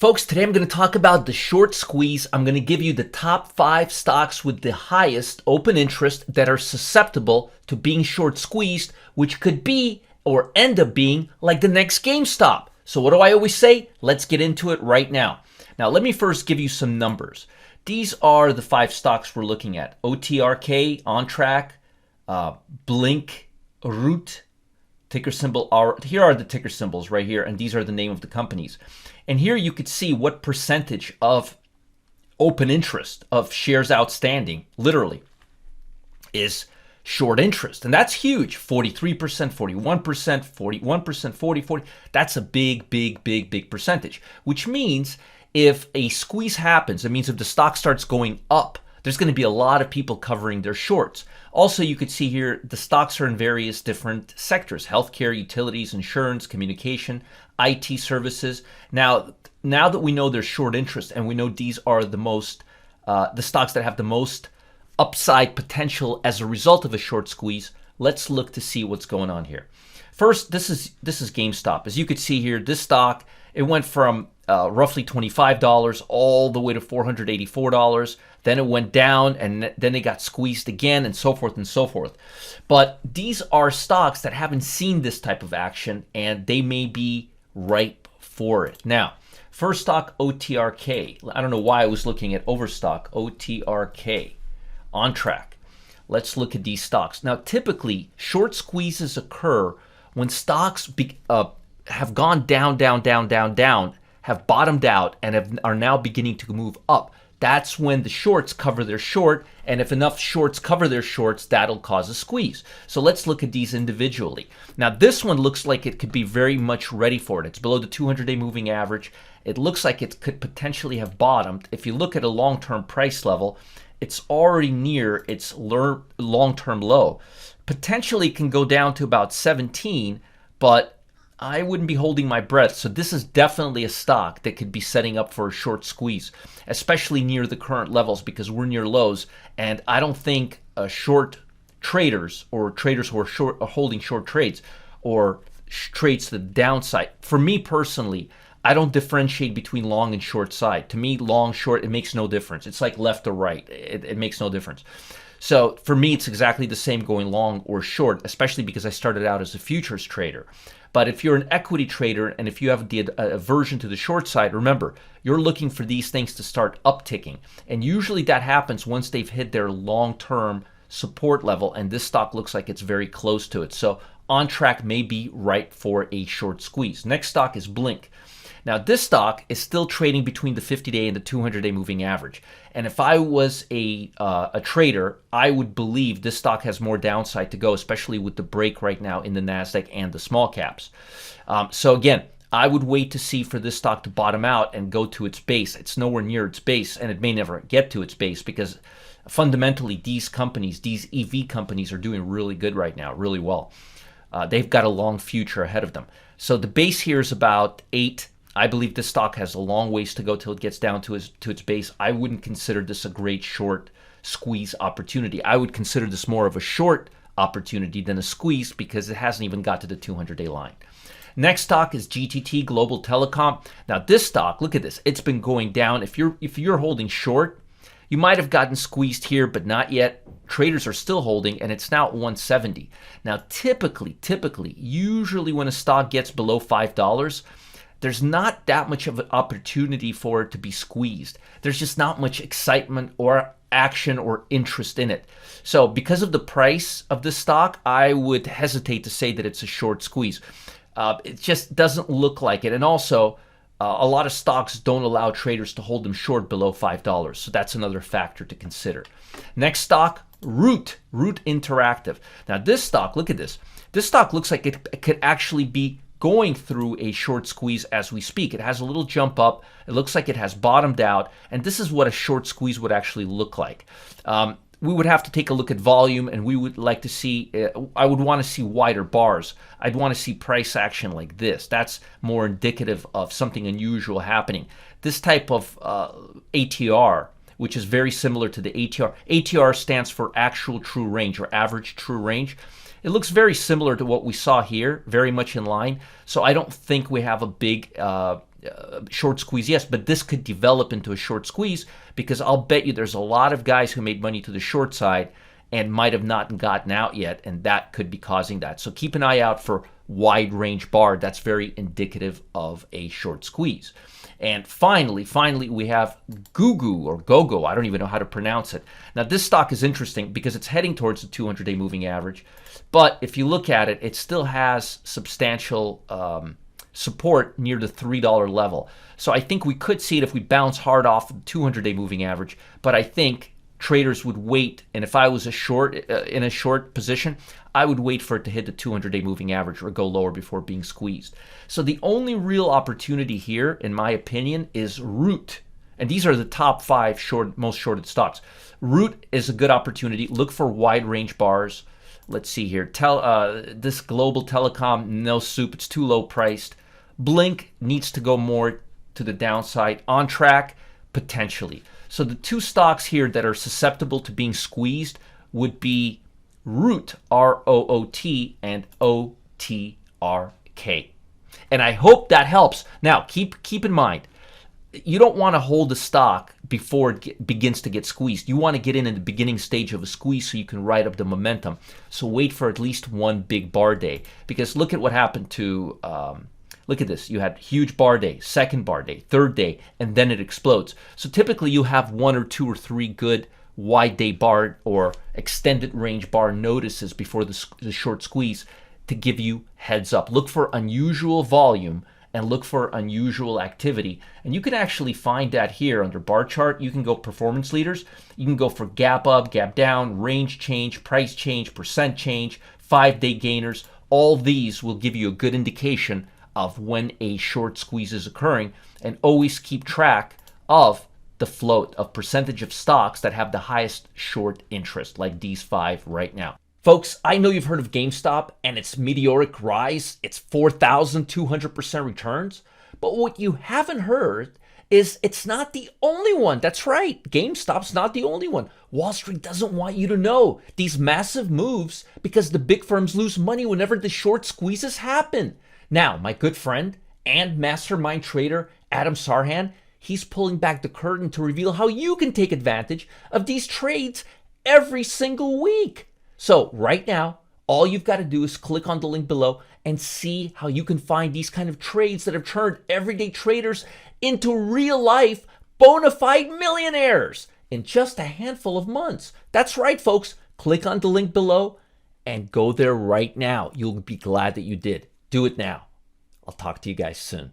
Folks, today I'm going to talk about the short squeeze. I'm going to give you the top 5 stocks with the highest open interest that are susceptible to being short squeezed, which could be or end up being like the next GameStop. So what do I always say? Let's get into it right now. Now, let me first give you some numbers. These are the 5 stocks we're looking at. OTRK, On Track, Blink, Root, ticker symbol R. Here are the ticker symbols right here, and these are the name of the companies. And here you could see what percentage of open interest of shares outstanding, literally, is short interest. And that's huge. 43%, 41%, 41%, 40. That's a big percentage, which means if a squeeze happens, it means if the stock starts going up, there's going to be a lot of people covering their shorts. Also, you could see here the stocks are in various different sectors: healthcare, utilities, insurance, communication, IT services. Now that we know there's short interest and we know these are the stocks that have the most upside potential as a result of a short squeeze, let's look to see what's going on here. First, this is GameStop. As you could see here, this stock, it went from roughly $25 all the way to $484. Then it went down, and then it got squeezed again, and so forth and so forth. But these are stocks that haven't seen this type of action, and they may be ripe for it. Now, first stock, OTRK. I don't know why I was looking at Overstock. OTRK, On Track. Let's look at these stocks. Now, typically, short squeezes occur when stocks have gone down, have bottomed out, and are now beginning to move up. That's when the shorts cover their short, and if enough shorts cover their shorts, that'll cause a squeeze. So let's look at these individually. Now, this one looks like it could be very much ready for it. It's below the 200-day moving average. It looks like it could potentially have bottomed. If you look at a long-term price level, it's already near its long-term low. Potentially can go down to about 17, but I wouldn't be holding my breath. So this is definitely a stock that could be setting up for a short squeeze, especially near the current levels, because we're near lows. And I don't think short traders or traders who are holding short trades or trades to the downside, for me personally, I don't differentiate between long and short side. To me, long, short, it makes no difference. It's like left or right. It makes no difference. So for me, it's exactly the same going long or short, especially because I started out as a futures trader. But if you're an equity trader and if you have the aversion to the short side, remember, you're looking for these things to start upticking. And usually that happens once they've hit their long-term support level, and this stock looks like it's very close to it. So On Track may be right for a short squeeze. Next stock is Blink. Now, this stock is still trading between the 50-day and the 200-day moving average. And if I was a trader, I would believe this stock has more downside to go, especially with the break right now in the NASDAQ and the small caps. So again, I would wait to see for this stock to bottom out and go to its base. It's nowhere near its base, and it may never get to its base because fundamentally these companies, these EV companies, are doing really good right now, really well. They've got a long future ahead of them. So the base here is about 8. I believe this stock has a long ways to go till it gets down to its base. I wouldn't consider this a great short squeeze opportunity. I would consider this more of a short opportunity than a squeeze because it hasn't even got to the 200-day line. Next stock is GTT, Global Telecom. Now this stock, look at this. It's been going down. If you're holding short, you might have gotten squeezed here, but not yet. Traders are still holding, and it's now at 170. Now typically, usually when a stock gets below $5, there's not that much of an opportunity for it to be squeezed. There's just not much excitement or action or interest in it. So because of the price of this stock, I would hesitate to say that it's a short squeeze. It just doesn't look like it. And also, a lot of stocks don't allow traders to hold them short below $5. So that's another factor to consider. Next stock, Root Interactive. Now this stock, look at this. This stock looks like it could actually be going through a short squeeze as we speak. It has a little jump up. It looks like it has bottomed out, and this is what a short squeeze would actually look like. We would have to take a look at volume, and we would like to see, I would want to see wider bars. I'd want to see price action like this. That's more indicative of something unusual happening. This type of ATR, which is very similar to the ATR. ATR stands for actual true range or average true range. It looks very similar to what we saw here, very much in line. So I don't think we have a big short squeeze, yes, but this could develop into a short squeeze because I'll bet you there's a lot of guys who made money to the short side and might have not gotten out yet, and that could be causing that. So keep an eye out for wide range bar. That's very indicative of a short squeeze. And finally, we have Gugu or Gogo. I don't even know how to pronounce it. Now, this stock is interesting because it's heading towards the 200-day moving average. But if you look at it, it still has substantial support near the $3 level. So I think we could see it if we bounce hard off the 200-day moving average. But I think traders would wait, and if I was in a short position, I would wait for it to hit the 200-day moving average or go lower before being squeezed. So the only real opportunity here, in my opinion, is Root. And these are the top 5 most shorted stocks. Root is a good opportunity. Look for wide range bars. Let's see here. This global telecom, no soup. It's too low priced. Blink needs to go more to the downside. On track, potentially. So the 2 stocks here that are susceptible to being squeezed would be Root, R-O-O-T, and O-T-R-K. And I hope that helps. Now, keep in mind, you don't want to hold the stock before it begins to get squeezed. You want to get in the beginning stage of a squeeze so you can ride up the momentum. So wait for at least one big bar day. Because look at what happened to... look at this. You had huge bar day, second bar day, third day, and then it explodes. So typically you have 1 or 2 or 3 good wide day bar or extended range bar notices before the short squeeze to give you heads up. Look for unusual volume and look for unusual activity. And you can actually find that here under bar chart. You can go performance leaders. You can go for gap up, gap down, range change, price change, percent change, 5-day gainers. All these will give you a good indication of when a short squeeze is occurring, and always keep track of the float of percentage of stocks that have the highest short interest, like these 5 right now. Folks, I know you've heard of GameStop and its meteoric rise, its 4,200% returns, but what you haven't heard is it's not the only one. That's right, GameStop's not the only one. Wall Street doesn't want you to know these massive moves because the big firms lose money whenever the short squeezes happen. Now, my good friend and mastermind trader, Adam Sarhan, he's pulling back the curtain to reveal how you can take advantage of these trades every single week. So right now, all you've got to do is click on the link below and see how you can find these kind of trades that have turned everyday traders into real life bona fide millionaires in just a handful of months. That's right, folks. Click on the link below and go there right now. You'll be glad that you did. Do it now. I'll talk to you guys soon.